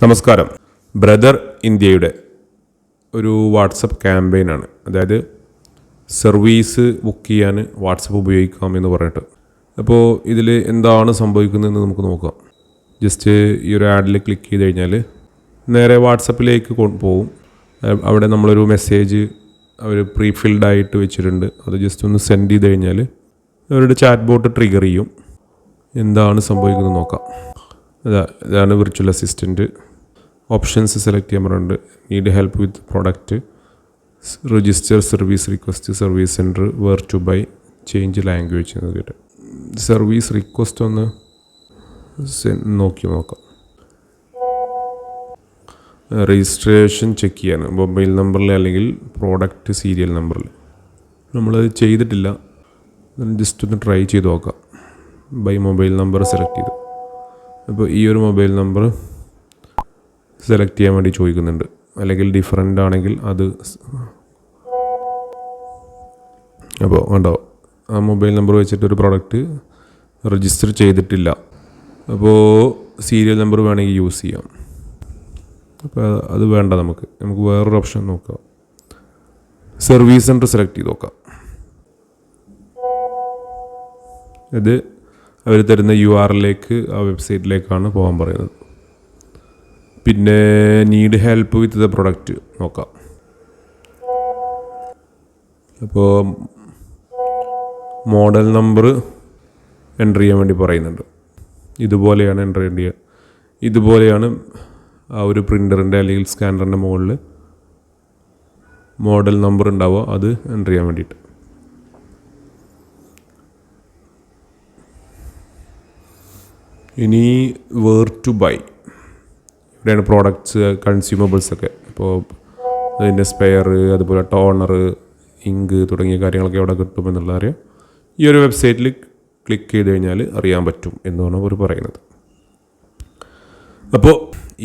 നമസ്കാരം. ബ്രദർ ഇന്ത്യയുടെ ഒരു വാട്സപ്പ് ക്യാമ്പയിനാണ്. അതായത് സർവീസ് ബുക്ക് ചെയ്യാൻ വാട്സപ്പ് ഉപയോഗിക്കാം എന്ന് പറഞ്ഞിട്ട്. അപ്പോൾ ഇതിൽ എന്താണ് സംഭവിക്കുന്നതെന്ന് നമുക്ക് നോക്കാം. ജസ്റ്റ് ഈ ഒരു ആഡിൽ ക്ലിക്ക് ചെയ്ത് കഴിഞ്ഞാൽ നേരെ വാട്സപ്പിലേക്ക് പോകും. അവിടെ നമ്മളൊരു മെസ്സേജ് അവർ പ്രീ ഫിൽഡായിട്ട് വെച്ചിട്ടുണ്ട്. അത് ജസ്റ്റ് ഒന്ന് സെൻഡ് ചെയ്ത് കഴിഞ്ഞാൽ അവരുടെ ചാറ്റ് ബോട്ട് ട്രിഗർ ചെയ്യും. എന്താണ് സംഭവിക്കുന്നത് നോക്കാം. ഇതാണ് വിർച്വൽ അസിസ്റ്റൻറ്റ്. ഓപ്ഷൻസ് സെലക്ട് ചെയ്യാൻ പറഞ്ഞിട്ടുണ്ട്. Need help with product, register service request, service centre, where to buy, change language എന്ന് കേട്ട് സർവീസ് റിക്വസ്റ്റ് ഒന്ന് നോക്കാം. രജിസ്ട്രേഷൻ ചെക്ക് ചെയ്യാൻ മൊബൈൽ നമ്പറിൽ അല്ലെങ്കിൽ പ്രോഡക്റ്റ് സീരിയൽ നമ്പറിൽ. നമ്മളത് ചെയ്തിട്ടില്ല. ജസ്റ്റ് ഒന്ന് ട്രൈ ചെയ്ത് നോക്കാം. ബൈ മൊബൈൽ നമ്പർ സെലക്ട് ചെയ്തു. അപ്പോൾ ഈ ഒരു മൊബൈൽ നമ്പർ സെലക്ട് ചെയ്യാൻ വേണ്ടി ചോദിക്കുന്നുണ്ട്. അല്ലെങ്കിൽ ഡിഫറൻ്റ് ആണെങ്കിൽ അത്. അപ്പോൾ കണ്ടോ, ആ മൊബൈൽ നമ്പർ വെച്ചിട്ടൊരു പ്രോഡക്റ്റ് രജിസ്റ്റർ ചെയ്തിട്ടില്ല. അപ്പോൾ സീരിയൽ നമ്പർ വേണമെങ്കിൽ യൂസ് ചെയ്യാം. അപ്പോൾ അത് വേണ്ട. നമുക്ക് വേറൊരു ഓപ്ഷൻ നോക്കാം. സർവീസ് സെൻറ്റർ സെലക്ട് ചെയ്ത് നോക്കാം. ഇത് അവർ തരുന്ന URL-ലേക്ക്, ആ വെബ്സൈറ്റിലേക്കാണ് പോകാൻ പറയുന്നത്. പിന്നെ need help with the product നോക്കാം. അപ്പോൾ മോഡൽ നമ്പർ എൻ്റർ ചെയ്യാൻ വേണ്ടി പറയുന്നുണ്ട്. ഇതുപോലെയാണ് എൻ്റർ ചെയ്യേണ്ടത്. ഇതുപോലെയാണ് ആ ഒരു പ്രിൻ്ററിൻ്റെ അല്ലെങ്കിൽ സ്കാനറിൻ്റെ മുകളിൽ മോഡൽ നമ്പർ ഉണ്ടാവുക. അത് എൻ്റർ ചെയ്യാൻ വേണ്ടിയിട്ട്. ഇനി വേർ ടു ബൈ, ഇവിടെയാണ് പ്രോഡക്ട്സ്, കൺസ്യൂമബിൾസൊക്കെ. ഇപ്പോൾ അതിൻ്റെ സ്പെയർ, അതുപോലെ ടോണർ, ഇങ്ക് തുടങ്ങിയ കാര്യങ്ങളൊക്കെ അവിടെ കിട്ടുമെന്നുള്ള അറിയാം. ഈ ഒരു വെബ്സൈറ്റിൽ ക്ലിക്ക് ചെയ്ത് കഴിഞ്ഞാൽ അറിയാൻ പറ്റും എന്നാണ് അവർ പറയുന്നത്. അപ്പോൾ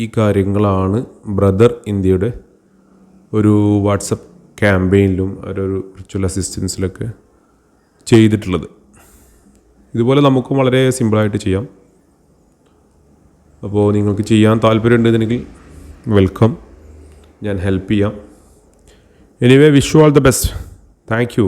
ഈ കാര്യങ്ങളാണ് ബ്രദർ ഇന്ത്യയുടെ ഒരു വാട്സപ്പ് ക്യാമ്പയിനിലും ഒരു വിർച്വൽ അസിസ്റ്റൻസിലൊക്കെ ചെയ്തിട്ടുള്ളത്. ഇതുപോലെ നമുക്കും വളരെ സിമ്പിളായിട്ട് ചെയ്യാം. അപ്പോൾ നിങ്ങൾക്ക് ചെയ്യാൻ താല്പര്യമുണ്ടെങ്കിൽ വെൽക്കം, ഞാൻ ഹെൽപ്പ് ചെയ്യാം. Anyway, wish you all the best. Thank you.